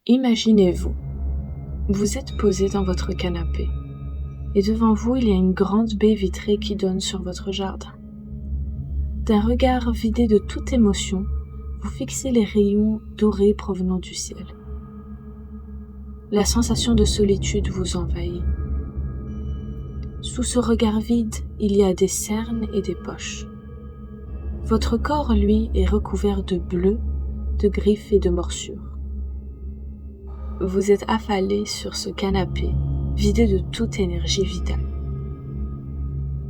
Imaginez-vous, vous êtes posé dans votre canapé et devant vous il y a une grande baie vitrée qui donne sur votre jardin. D'un regard vidé de toute émotion, vous fixez les rayons dorés provenant du ciel. La sensation de solitude vous envahit. Sous ce regard vide, il y a des cernes et des poches. Votre corps, lui, est recouvert de bleu, de griffes et de morsures. Vous êtes affalé sur ce canapé, vidé de toute énergie vitale.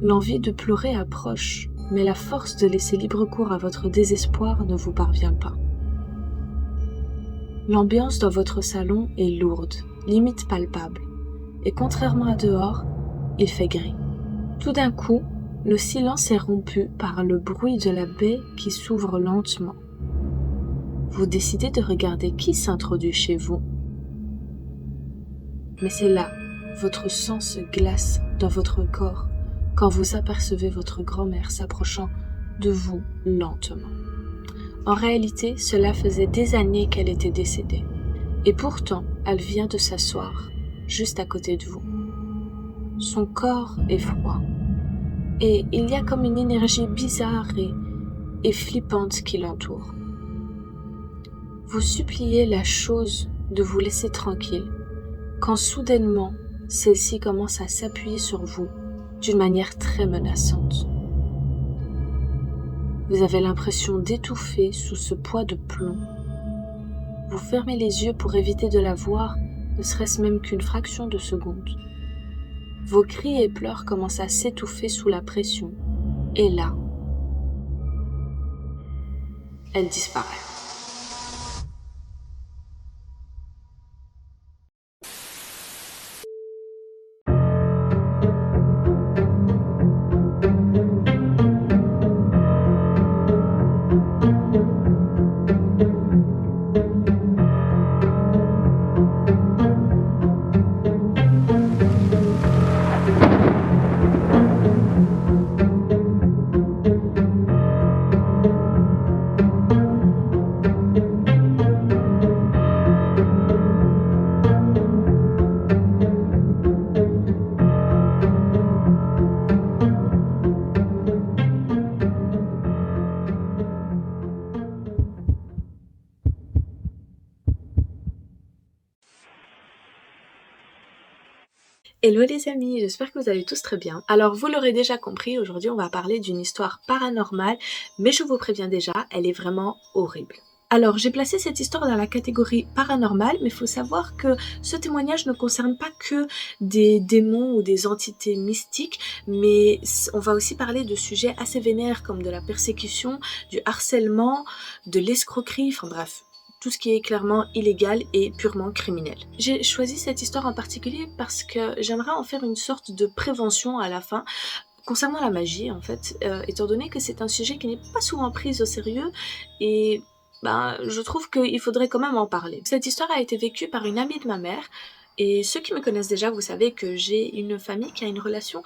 L'envie de pleurer approche, mais la force de laisser libre cours à votre désespoir ne vous parvient pas. L'ambiance dans votre salon est lourde, limite palpable, et contrairement à dehors, il fait gris. Tout d'un coup, le silence est rompu par le bruit de la baie qui s'ouvre lentement. Vous décidez de regarder qui s'introduit chez vous. Mais c'est là, votre sang se glace dans votre corps quand vous apercevez votre grand-mère s'approchant de vous lentement. En réalité, cela faisait des années qu'elle était décédée. Et pourtant, elle vient de s'asseoir, juste à côté de vous. Son corps est froid. Et il y a comme une énergie bizarre et flippante qui l'entoure. Vous suppliez la chose de vous laisser tranquille, quand soudainement, celle-ci commence à s'appuyer sur vous d'une manière très menaçante. Vous avez l'impression d'étouffer sous ce poids de plomb. Vous fermez les yeux pour éviter de la voir, ne serait-ce même qu'une fraction de seconde. Vos cris et pleurs commencent à s'étouffer sous la pression. Et là, elle disparaît. Hello les amis, j'espère que vous allez tous très bien. Alors vous l'aurez déjà compris, aujourd'hui on va parler d'une histoire paranormale, mais je vous préviens déjà, elle est vraiment horrible. Alors j'ai placé cette histoire dans la catégorie paranormale, mais il faut savoir que ce témoignage ne concerne pas que des démons ou des entités mystiques, mais on va aussi parler de sujets assez vénères comme de la persécution, du harcèlement, de l'escroquerie, enfin bref. Tout ce qui est clairement illégal et purement criminel. J'ai choisi cette histoire en particulier parce que j'aimerais en faire une sorte de prévention à la fin concernant la magie en fait, étant donné que c'est un sujet qui n'est pas souvent pris au sérieux et je trouve qu'il faudrait quand même en parler. Cette histoire a été vécue par une amie de ma mère et ceux qui me connaissent déjà, vous savez que j'ai une famille qui a une relation,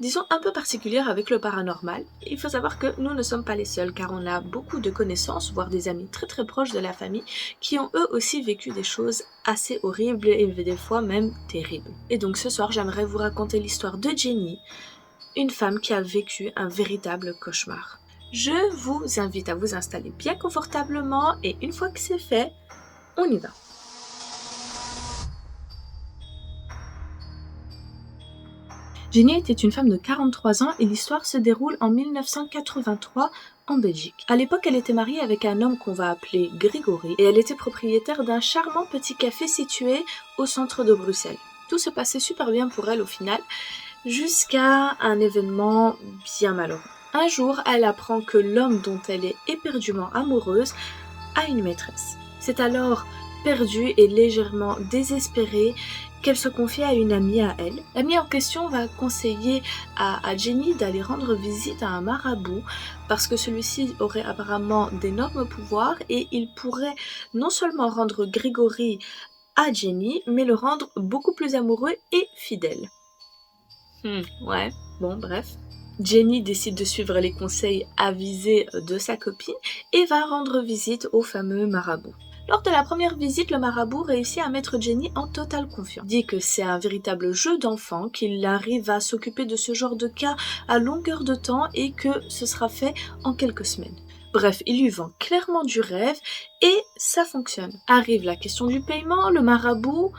disons, un peu particulière avec le paranormal. Il faut savoir que nous ne sommes pas les seuls, car on a beaucoup de connaissances, voire des amis très très proches de la famille, qui ont eux aussi vécu des choses assez horribles et des fois même terribles. Et donc ce soir, j'aimerais vous raconter l'histoire de Jenny, une femme qui a vécu un véritable cauchemar. Je vous invite à vous installer bien confortablement et une fois que c'est fait, on y va. Jenny était une femme de 43 ans et l'histoire se déroule en 1983 en Belgique. À l'époque, elle était mariée avec un homme qu'on va appeler Grégory et elle était propriétaire d'un charmant petit café situé au centre de Bruxelles. Tout se passait super bien pour elle au final, jusqu'à un événement bien malheureux. Un jour, elle apprend que l'homme dont elle est éperdument amoureuse a une maîtresse. C'est alors perdue et légèrement désespérée qu'elle se confie à une amie à elle. L'amie en question va conseiller à Jenny d'aller rendre visite à un marabout parce que celui-ci aurait apparemment d'énormes pouvoirs et il pourrait non seulement rendre Grégory à Jenny, mais le rendre beaucoup plus amoureux et fidèle. Ouais, bon bref. Jenny décide de suivre les conseils avisés de sa copine et va rendre visite au fameux marabout. Lors de la première visite, le marabout réussit à mettre Jenny en totale confiance. Il dit que c'est un véritable jeu d'enfant, qu'il arrive à s'occuper de ce genre de cas à longueur de temps et que ce sera fait en quelques semaines. Bref, il lui vend clairement du rêve et ça fonctionne. Arrive la question du paiement, le marabout...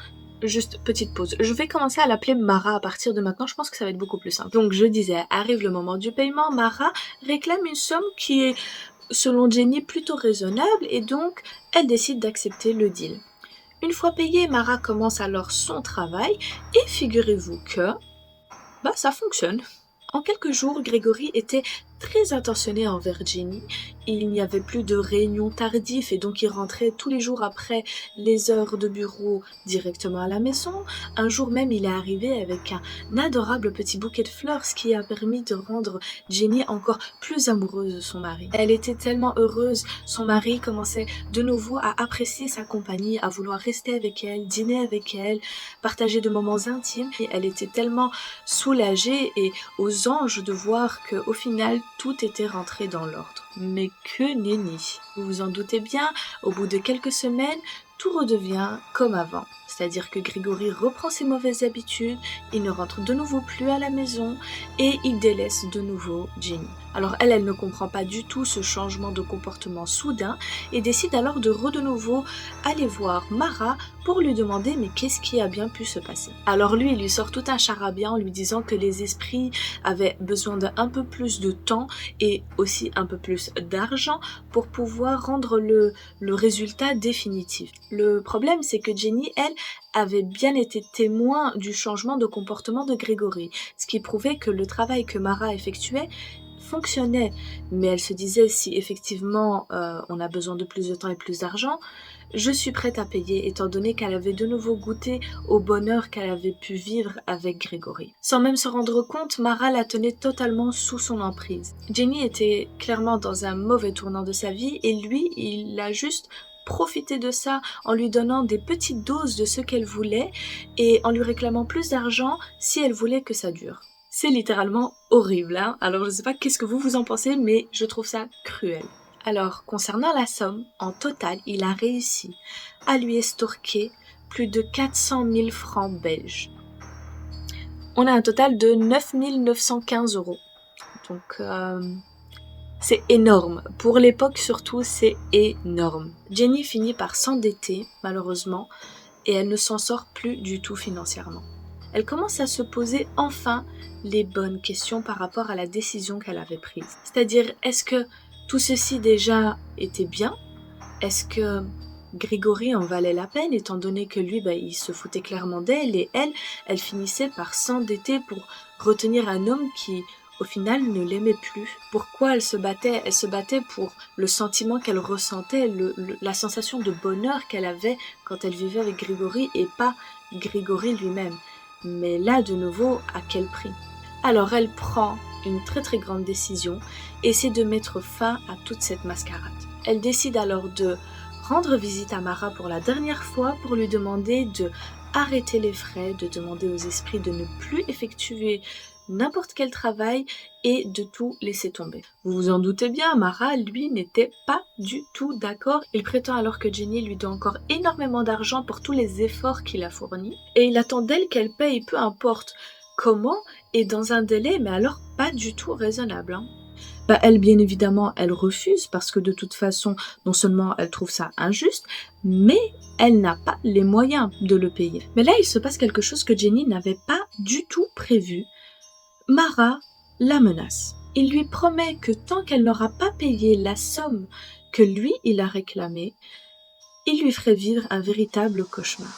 Juste petite pause, je vais commencer à l'appeler Mara à partir de maintenant, je pense que ça va être beaucoup plus simple. Donc je disais, arrive le moment du paiement, Mara réclame une somme qui est, selon Jenny, plutôt raisonnable et donc elle décide d'accepter le deal. Une fois payée, Mara commence alors son travail et figurez-vous que, ça fonctionne. En quelques jours, Grégory était très attentionné envers Jenny. Il n'y avait plus de réunions tardives et donc il rentrait tous les jours après les heures de bureau directement à la maison. Un jour même, il est arrivé avec un adorable petit bouquet de fleurs, ce qui a permis de rendre Jenny encore plus amoureuse de son mari. Elle était tellement heureuse, son mari commençait de nouveau à apprécier sa compagnie, à vouloir rester avec elle, dîner avec elle, partager de moments intimes. Et elle était tellement soulagée et aux anges de voir qu'au final, tout était rentré dans l'ordre. Mais que nenni! Vous vous en doutez bien, au bout de quelques semaines, tout redevient comme avant. C'est-à-dire que Grégory reprend ses mauvaises habitudes, il ne rentre de nouveau plus à la maison et il délaisse de nouveau Jenny. Alors elle ne comprend pas du tout ce changement de comportement soudain et décide alors de nouveau aller voir Mara pour lui demander mais qu'est-ce qui a bien pu se passer. Alors lui, il lui sort tout un charabia en lui disant que les esprits avaient besoin d'un peu plus de temps et aussi un peu plus d'argent pour pouvoir rendre le résultat définitif. Le problème, c'est que Jenny, elle, avait bien été témoin du changement de comportement de Grégory, ce qui prouvait que le travail que Mara effectuait fonctionnait, mais elle se disait si effectivement on a besoin de plus de temps et plus d'argent, je suis prête à payer étant donné qu'elle avait de nouveau goûté au bonheur qu'elle avait pu vivre avec Grégory. Sans même se rendre compte, Mara la tenait totalement sous son emprise. Jenny était clairement dans un mauvais tournant de sa vie et lui, il a juste profité de ça en lui donnant des petites doses de ce qu'elle voulait et en lui réclamant plus d'argent si elle voulait que ça dure. C'est littéralement horrible, hein. Alors je sais pas qu'est-ce que vous en pensez, mais je trouve ça cruel. Alors, concernant la somme, en total, il a réussi à lui estorquer plus de 400 000 francs belges. On a un total de 9 915 €. Donc, c'est énorme. Pour l'époque surtout, c'est énorme. Jenny finit par s'endetter, malheureusement, et elle ne s'en sort plus du tout financièrement. Elle commence à se poser enfin les bonnes questions par rapport à la décision qu'elle avait prise. C'est-à-dire, est-ce que tout ceci déjà était bien? Est-ce que Grégory en valait la peine, étant donné que lui, il se foutait clairement d'elle, et elle finissait par s'endetter pour retenir un homme qui, au final, ne l'aimait plus. Pourquoi elle se battait? Elle se battait pour le sentiment qu'elle ressentait, la sensation de bonheur qu'elle avait quand elle vivait avec Grégory, et pas Grégory lui-même. Mais là, de nouveau, à quel prix? Alors elle prend une très très grande décision et c'est de mettre fin à toute cette mascarade. Elle décide alors de rendre visite à Mara pour la dernière fois pour lui demander de arrêter les frais, de demander aux esprits de ne plus effectuer n'importe quel travail et de tout laisser tomber. Vous vous en doutez bien, Mara, lui, n'était pas du tout d'accord. Il prétend alors que Jenny lui doit encore énormément d'argent pour tous les efforts qu'il a fournis et il attend d'elle qu'elle paye, peu importe comment et dans un délai, mais alors pas du tout raisonnable. Elle, bien évidemment, elle refuse parce que de toute façon, non seulement elle trouve ça injuste, mais elle n'a pas les moyens de le payer. Mais là, il se passe quelque chose que Jenny n'avait pas du tout prévu. Mara la menace. Il lui promet que tant qu'elle n'aura pas payé la somme que lui, il a réclamée, il lui ferait vivre un véritable cauchemar.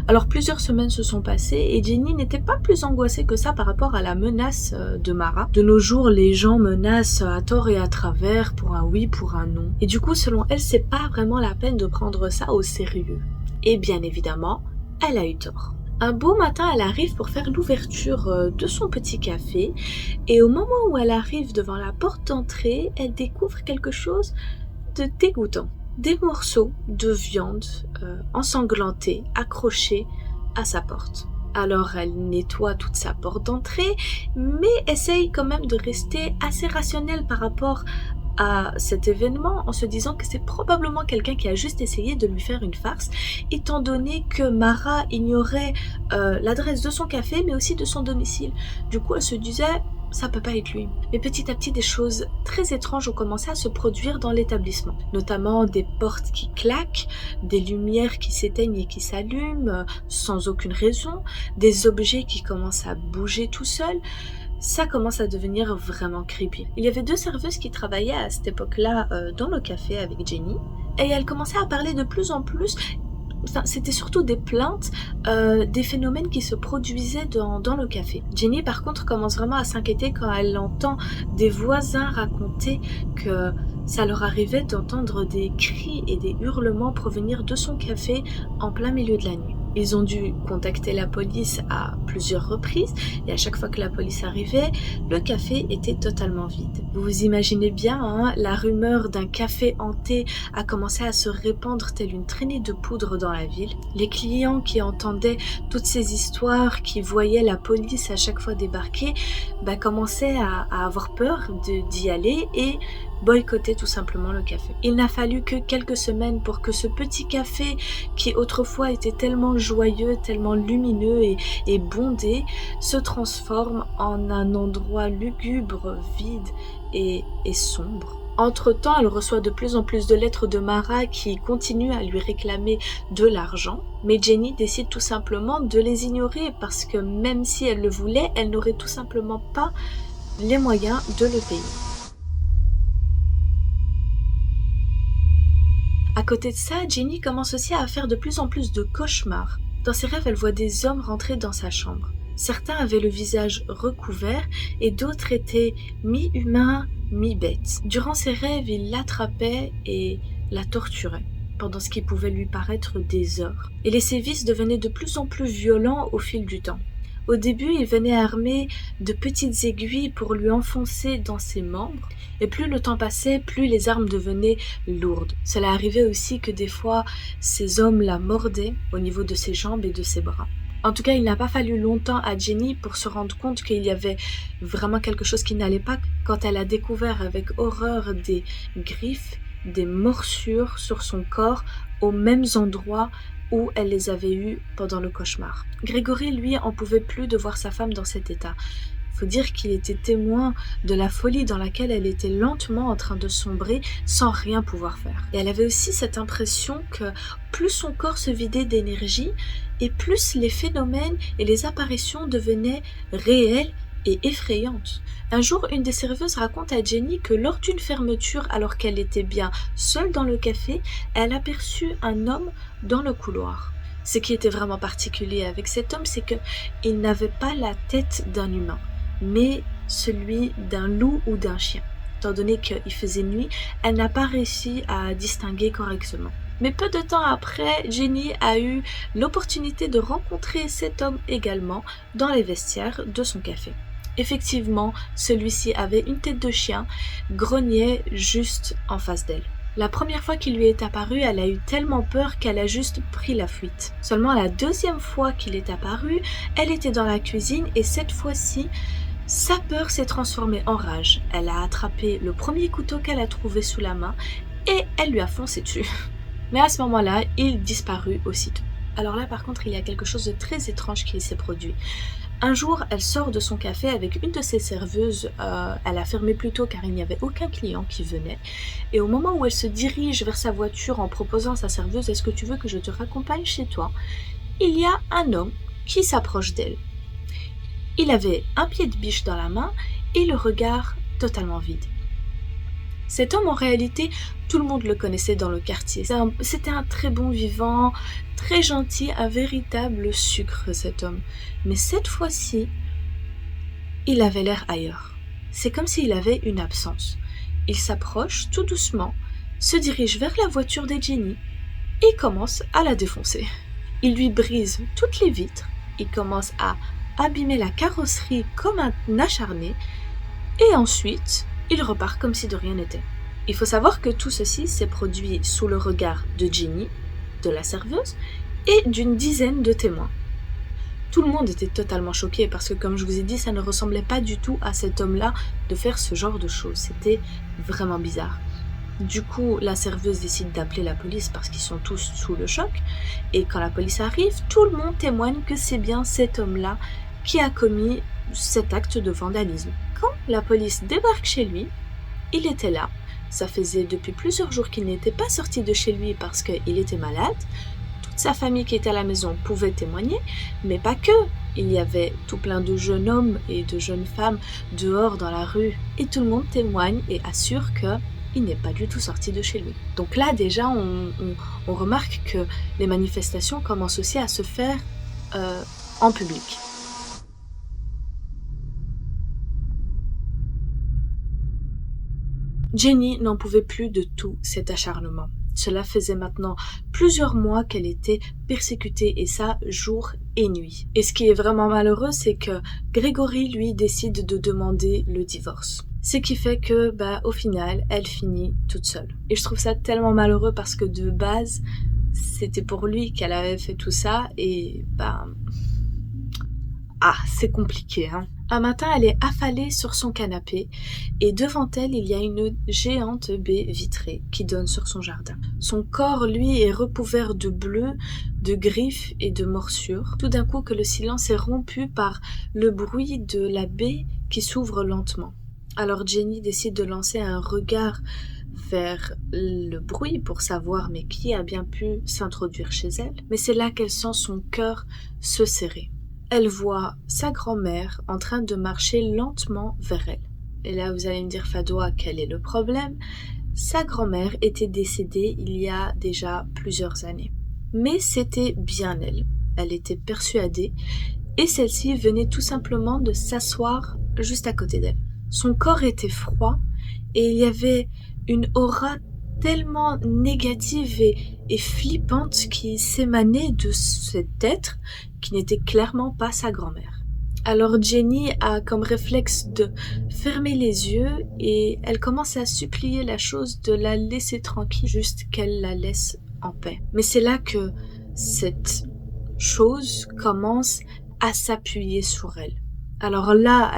Alors plusieurs semaines se sont passées et Jenny n'était pas plus angoissée que ça par rapport à la menace de Mara. De nos jours, les gens menacent à tort et à travers pour un oui, pour un non. Et du coup, selon elle, c'est pas vraiment la peine de prendre ça au sérieux. Et bien évidemment, elle a eu tort. Un beau matin, elle arrive pour faire l'ouverture de son petit café et au moment où elle arrive devant la porte d'entrée, elle découvre quelque chose de dégoûtant. Des morceaux de viande ensanglantés, accrochés à sa porte. Alors elle nettoie toute sa porte d'entrée, mais essaye quand même de rester assez rationnelle par rapport à cet événement en se disant que c'est probablement quelqu'un qui a juste essayé de lui faire une farce, étant donné que Mara ignorait l'adresse de son café, mais aussi de son domicile. Du coup, elle se disait, ça peut pas être lui. Mais petit à petit, des choses très étranges ont commencé à se produire dans l'établissement, notamment des portes qui claquent, des lumières qui s'éteignent et qui s'allument sans aucune raison, des objets qui commencent à bouger tout seuls. Ça commence à devenir vraiment creepy. Il y avait 2 serveuses qui travaillaient à cette époque-là dans le café avec Jenny, et elles commençaient à parler de plus en plus. Enfin, c'était surtout des plaintes, des phénomènes qui se produisaient dans le café. Jenny, par contre, commence vraiment à s'inquiéter quand elle entend des voisins raconter que ça leur arrivait d'entendre des cris et des hurlements provenir de son café en plein milieu de la nuit. Ils ont dû contacter la police à plusieurs reprises et à chaque fois que la police arrivait, le café était totalement vide. Vous vous imaginez bien, hein, la rumeur d'un café hanté a commencé à se répandre telle une traînée de poudre dans la ville. Les clients qui entendaient toutes ces histoires, qui voyaient la police à chaque fois débarquer, commençaient à avoir peur d'y aller et boycotter tout simplement le café. Il n'a fallu que quelques semaines pour que ce petit café, qui autrefois était tellement joyeux, tellement lumineux et bondé, se transforme en un endroit lugubre, vide et sombre. Entre-temps, elle reçoit de plus en plus de lettres de Mara qui continuent à lui réclamer de l'argent, mais Jenny décide tout simplement de les ignorer parce que même si elle le voulait, elle n'aurait tout simplement pas les moyens de le payer. À côté de ça, Jenny commence aussi à faire de plus en plus de cauchemars. Dans ses rêves, elle voit des hommes rentrer dans sa chambre. Certains avaient le visage recouvert et d'autres étaient mi-humains, mi-bêtes. Durant ses rêves, il l'attrapait et la torturait pendant ce qui pouvait lui paraître des heures. Et les sévices devenaient de plus en plus violents au fil du temps. Au début, il venait armé de petites aiguilles pour lui enfoncer dans ses membres, et plus le temps passait, plus les armes devenaient lourdes. Cela arrivait aussi que des fois, ces hommes la mordaient au niveau de ses jambes et de ses bras. En tout cas, il n'a pas fallu longtemps à Jenny pour se rendre compte qu'il y avait vraiment quelque chose qui n'allait pas quand elle a découvert avec horreur des griffes, des morsures sur son corps aux mêmes endroits où elle les avait eues pendant le cauchemar. Grégory, lui, en pouvait plus de voir sa femme dans cet état. Faut dire qu'il était témoin de la folie dans laquelle elle était lentement en train de sombrer sans rien pouvoir faire. Et elle avait aussi cette impression que plus son corps se vidait d'énergie et plus les phénomènes et les apparitions devenaient réels et effrayantes. Un jour, une des serveuses raconte à Jenny que lors d'une fermeture, alors qu'elle était bien seule dans le café, elle aperçut un homme dans le couloir. Ce qui était vraiment particulier avec cet homme, c'est qu'il n'avait pas la tête d'un humain, mais celui d'un loup ou d'un chien. Étant donné qu'il faisait nuit, elle n'a pas réussi à distinguer correctement. Mais peu de temps après, Jenny a eu l'opportunité de rencontrer cet homme également dans les vestiaires de son café. Effectivement, celui-ci avait une tête de chien, grognait juste en face d'elle. La première fois qu'il lui est apparu, elle a eu tellement peur qu'elle a juste pris la fuite. Seulement la deuxième fois qu'il est apparu, elle était dans la cuisine et cette fois-ci, sa peur s'est transformée en rage. Elle a attrapé le premier couteau qu'elle a trouvé sous la main et elle lui a foncé dessus. Mais à ce moment-là, il disparut aussitôt. Alors là, par contre, il y a quelque chose de très étrange qui s'est produit. Un jour, elle sort de son café avec une de ses serveuses. Elle a fermé plus tôt car il n'y avait aucun client qui venait. Et au moment où elle se dirige vers sa voiture en proposant à sa serveuse « Est-ce que tu veux que je te raccompagne chez toi ?» il y a un homme qui s'approche d'elle. Il avait un pied de biche dans la main et le regard totalement vide. Cet homme, en réalité, tout le monde le connaissait dans le quartier. C'était un très bon vivant, très gentil, un véritable sucre, cet homme. Mais cette fois-ci, il avait l'air ailleurs. C'est comme s'il avait une absence. Il s'approche tout doucement, se dirige vers la voiture de Jenny et commence à la défoncer. Il lui brise toutes les vitres, il commence à abîmer la carrosserie comme un acharné et ensuite, il repart comme si de rien n'était. Il faut savoir que tout ceci s'est produit sous le regard de Jenny, de la serveuse, et d'une dizaine de témoins. Tout le monde était totalement choqué parce que, comme je vous ai dit, ça ne ressemblait pas du tout à cet homme-là de faire ce genre de choses. C'était vraiment bizarre. Du coup, la serveuse décide d'appeler la police parce qu'ils sont tous sous le choc. Et quand la police arrive, tout le monde témoigne que c'est bien cet homme-là qui a commis cet acte de vandalisme. Quand la police débarque chez lui, il était là. Ça faisait depuis plusieurs jours qu'il n'était pas sorti de chez lui parce qu'il était malade. Toute sa famille qui était à la maison pouvait témoigner, mais pas que. Il y avait tout plein de jeunes hommes et de jeunes femmes dehors dans la rue. Et tout le monde témoigne et assure qu'il n'est pas du tout sorti de chez lui. Donc là, déjà, on remarque que les manifestations commencent aussi à se faire en public. Jenny n'en pouvait plus de tout cet acharnement. Cela faisait maintenant plusieurs mois qu'elle était persécutée, et ça jour et nuit. Et ce qui est vraiment malheureux, c'est que Grégory, lui, décide de demander le divorce. Ce qui fait que, au final, elle finit toute seule. Et je trouve ça tellement malheureux parce que de base, c'était pour lui qu'elle avait fait tout ça, et c'est compliqué, hein. Un matin, elle est affalée sur son canapé et devant elle, il y a une géante baie vitrée qui donne sur son jardin. Son corps, lui, est recouvert de bleu, de griffes et de morsures. Tout d'un coup, que le silence est rompu par le bruit de la baie qui s'ouvre lentement. Alors Jenny décide de lancer un regard vers le bruit pour savoir mais qui a bien pu s'introduire chez elle. Mais c'est là qu'elle sent son cœur se serrer. Elle voit sa grand-mère en train de marcher lentement vers elle. Et là, vous allez me dire, Fadoua, quel est le problème? Sa grand-mère était décédée il y a déjà plusieurs années. Mais c'était bien elle. Elle était persuadée, et celle-ci venait tout simplement de s'asseoir juste à côté d'elle. Son corps était froid, et il y avait une aura tellement négative et flippante qui s'émanait de cet être qui n'était clairement pas sa grand-mère. Alors Jenny a comme réflexe de fermer les yeux et elle commence à supplier la chose de la laisser tranquille, juste qu'elle la laisse en paix. Mais c'est là que cette chose commence à s'appuyer sur elle. Alors là,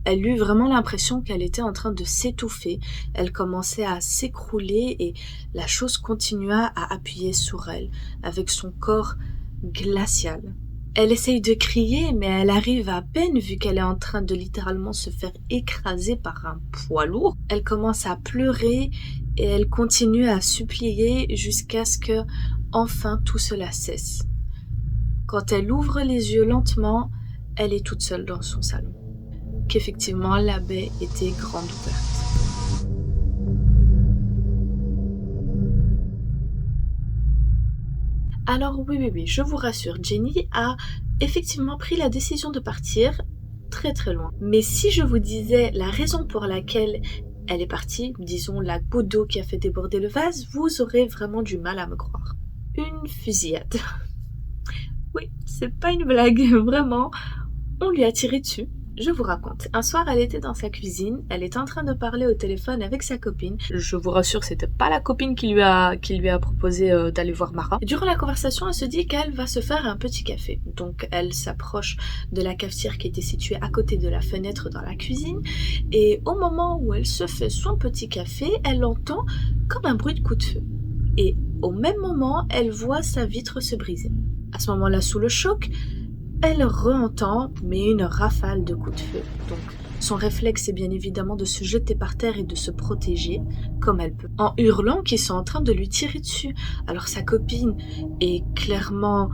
elle eut vraiment l'impression qu'elle était en train de s'étouffer. Elle commençait à s'écrouler et la chose continua à appuyer sur elle, avec son corps glacial. Elle essaye de crier, mais elle arrive à peine vu qu'elle est en train de littéralement se faire écraser par un poids lourd. Elle commence à pleurer et elle continue à supplier jusqu'à ce que, enfin, tout cela cesse. Quand elle ouvre les yeux lentement, elle est toute seule dans son salon. Qu'effectivement, la baie était grande ouverte. Alors oui, je vous rassure, Jenny a effectivement pris la décision de partir très très loin. Mais si je vous disais la raison pour laquelle elle est partie, disons la goutte d'eau qui a fait déborder le vase, vous aurez vraiment du mal à me croire. Une fusillade. Oui, c'est pas une blague, vraiment. On lui a tiré dessus. Je vous raconte. Un soir, elle était dans sa cuisine, elle était en train de parler au téléphone avec sa copine. Je vous rassure, c'était pas la copine qui lui a proposé d'aller voir Mara. Et durant la conversation, elle se dit qu'elle va se faire un petit café. Donc, elle s'approche de la cafetière qui était située à côté de la fenêtre dans la cuisine. Et au moment où elle se fait son petit café, elle entend comme un bruit de coup de feu. Et au même moment, elle voit sa vitre se briser. À ce moment-là, sous le choc, elle re-entend, mais une rafale de coups de feu. Donc, son réflexe est bien évidemment de se jeter par terre et de se protéger comme elle peut, en hurlant qu'ils sont en train de lui tirer dessus. Alors sa copine est clairement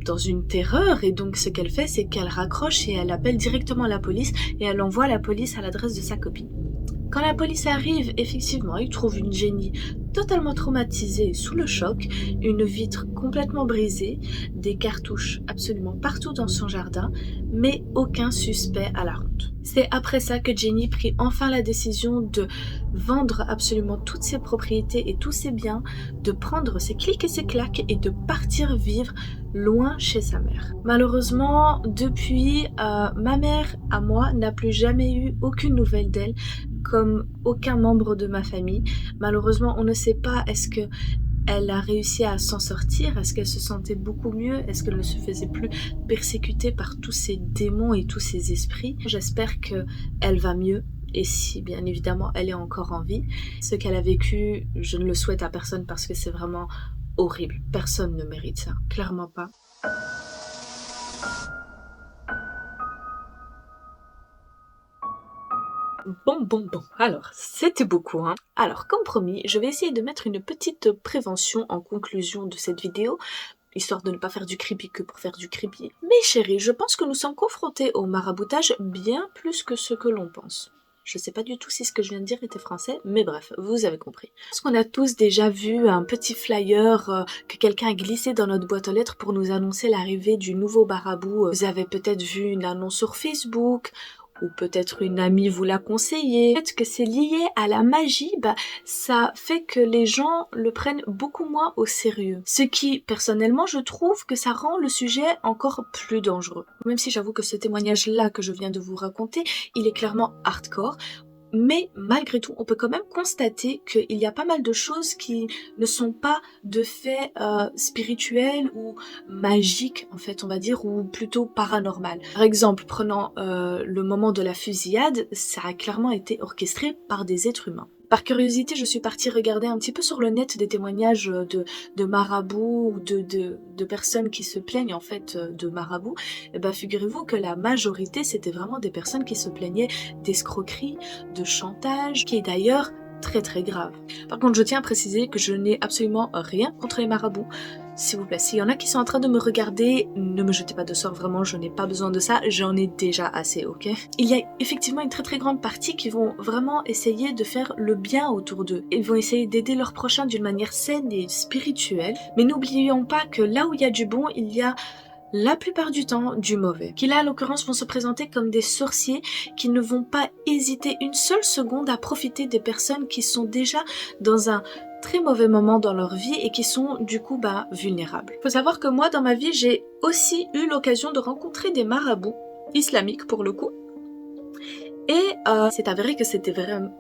dans une terreur, et donc ce qu'elle fait, c'est qu'elle raccroche et elle appelle directement la police, et elle envoie la police à l'adresse de sa copine. Quand la police arrive, effectivement, ils trouvent une Jenny totalement traumatisée sous le choc, une vitre complètement brisée, des cartouches absolument partout dans son jardin, mais aucun suspect à la ronde. C'est après ça que Jenny prit enfin la décision de vendre absolument toutes ses propriétés et tous ses biens, de prendre ses clics et ses claques et de partir vivre loin chez sa mère. Malheureusement, depuis, ma mère, à moi, n'a plus jamais eu aucune nouvelle d'elle, comme aucun membre de ma famille. Malheureusement, on ne sait pas est-ce que elle a réussi à s'en sortir? Est-ce qu'elle se sentait beaucoup mieux? Est-ce qu'elle ne se faisait plus persécuter par tous ces démons et tous ces esprits? J'espère qu'elle va mieux. Et si bien évidemment elle est encore en vie. Ce qu'elle a vécu, je ne le souhaite à personne parce que c'est vraiment horrible. Personne ne mérite ça, clairement pas. Bon, alors, c'était beaucoup, hein. Alors, comme promis, je vais essayer de mettre une petite prévention en conclusion de cette vidéo, histoire de ne pas faire du creepy que pour faire du creepy. Mais chérie, je pense que nous sommes confrontés au maraboutage bien plus que ce que l'on pense. Je sais pas du tout si ce que je viens de dire était français, mais bref, vous avez compris. Parce qu'on a tous déjà vu un petit flyer que quelqu'un a glissé dans notre boîte aux lettres pour nous annoncer l'arrivée du nouveau marabout. Vous avez peut-être vu une annonce sur Facebook, ou peut-être une amie vous l'a conseillé. Peut-être que c'est lié à la magie, ça fait que les gens le prennent beaucoup moins au sérieux. Ce qui, personnellement, je trouve que ça rend le sujet encore plus dangereux. Même si j'avoue que ce témoignage-là que je viens de vous raconter, il est clairement hardcore. Mais malgré tout, on peut quand même constater qu'il y a pas mal de choses qui ne sont pas de faits spirituels ou magiques, en fait, on va dire, ou plutôt paranormal. Par exemple, prenant le moment de la fusillade, ça a clairement été orchestré par des êtres humains. Par curiosité, je suis partie regarder un petit peu sur le net des témoignages de marabouts ou de personnes qui se plaignent en fait de marabouts. Et figurez-vous que la majorité, c'était vraiment des personnes qui se plaignaient d'escroquerie, de chantage, qui est d'ailleurs très très grave. Par contre, je tiens à préciser que je n'ai absolument rien contre les marabouts. S'il vous plaît, s'il y en a qui sont en train de me regarder, ne me jetez pas de sorts, vraiment, je n'ai pas besoin de ça, j'en ai déjà assez, ok? Il y a effectivement une très très grande partie qui vont vraiment essayer de faire le bien autour d'eux. Ils vont essayer d'aider leurs prochains d'une manière saine et spirituelle, mais n'oublions pas que là où il y a du bon, il y a la plupart du temps du mauvais, qui là en l'occurrence vont se présenter comme des sorciers qui ne vont pas hésiter une seule seconde à profiter des personnes qui sont déjà dans un très mauvais moment dans leur vie et qui sont du coup vulnérables. Faut savoir que moi dans ma vie j'ai aussi eu l'occasion de rencontrer des marabouts islamiques pour le coup. Et c'est avéré que c'était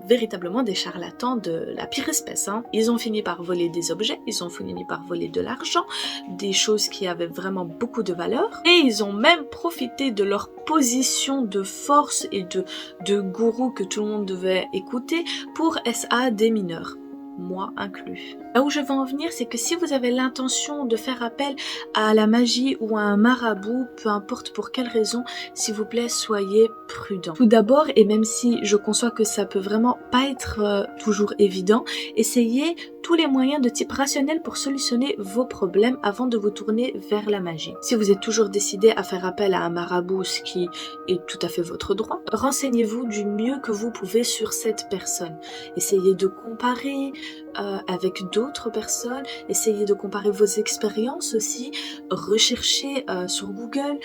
véritablement des charlatans de la pire espèce. Hein. Ils ont fini par voler des objets, ils ont fini par voler de l'argent, des choses qui avaient vraiment beaucoup de valeur. Et ils ont même profité de leur position de force et de gourou que tout le monde devait écouter pour SA des mineurs. Moi inclus. Là où je veux en venir, c'est que si vous avez l'intention de faire appel à la magie ou à un marabout, peu importe pour quelle raison, s'il vous plaît, soyez prudents. Tout d'abord, et même si je conçois que ça peut vraiment pas être toujours évident, essayez tous les moyens de type rationnel pour solutionner vos problèmes avant de vous tourner vers la magie. Si vous êtes toujours décidé à faire appel à un marabout, ce qui est tout à fait votre droit, renseignez-vous du mieux que vous pouvez sur cette personne. Essayez de comparer avec d'autres personnes, essayez de comparer vos expériences aussi, recherchez sur Google,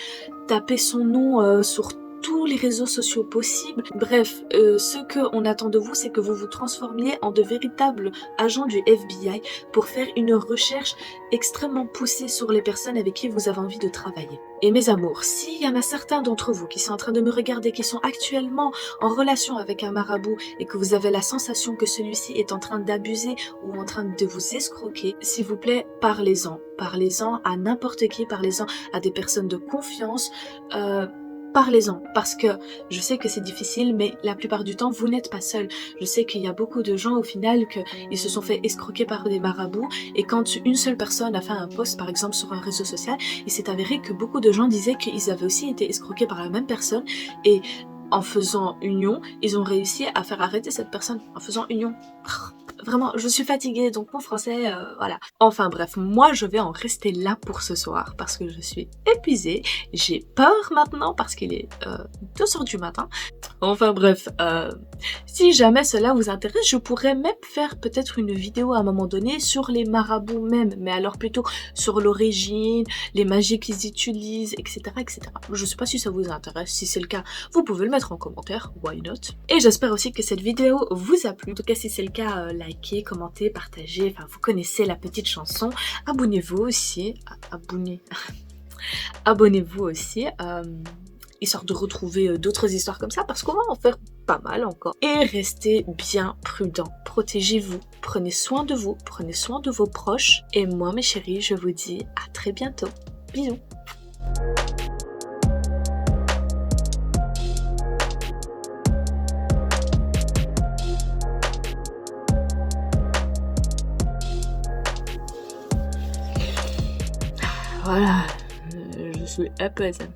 tapez son nom sur tous les réseaux sociaux possibles. Bref, ce qu'on attend de vous, c'est que vous vous transformiez en de véritables agents du FBI pour faire une recherche extrêmement poussée sur les personnes avec qui vous avez envie de travailler. Et mes amours, s'il y en a certains d'entre vous qui sont en train de me regarder, qui sont actuellement en relation avec un marabout et que vous avez la sensation que celui-ci est en train d'abuser ou en train de vous escroquer, s'il vous plaît, parlez-en. Parlez-en à n'importe qui, parlez-en à des personnes de confiance, parlez-en, parce que je sais que c'est difficile, mais la plupart du temps, vous n'êtes pas seul. Je sais qu'il y a beaucoup de gens, au final, qu'ils se sont fait escroquer par des marabouts, et quand une seule personne a fait un post, par exemple, sur un réseau social, il s'est avéré que beaucoup de gens disaient qu'ils avaient aussi été escroqués par la même personne, et en faisant union, ils ont réussi à faire arrêter cette personne, en faisant union. Vraiment, je suis fatiguée, donc mon français, voilà. Enfin bref, moi je vais en rester là pour ce soir, parce que je suis épuisée, j'ai peur maintenant, parce qu'il est 2h du matin. Enfin bref, si jamais cela vous intéresse, je pourrais même faire peut-être une vidéo à un moment donné sur les marabouts même, mais alors plutôt sur l'origine, les magies qu'ils utilisent, etc., etc. Je sais pas si ça vous intéresse, si c'est le cas, vous pouvez le mettre en commentaire, why not. Et j'espère aussi que cette vidéo vous a plu. En tout cas, si c'est le cas, likez, commentez, partagez, enfin vous connaissez la petite chanson. Abonnez-vous aussi, abonnez-vous aussi, histoire de retrouver d'autres histoires comme ça, parce qu'on va en faire pas mal encore. Et restez bien prudents. Protégez-vous, prenez soin de vous, prenez soin de vos proches. Et moi, mes chéris, je vous dis à très bientôt. Bisous. Voilà, je suis apaisée.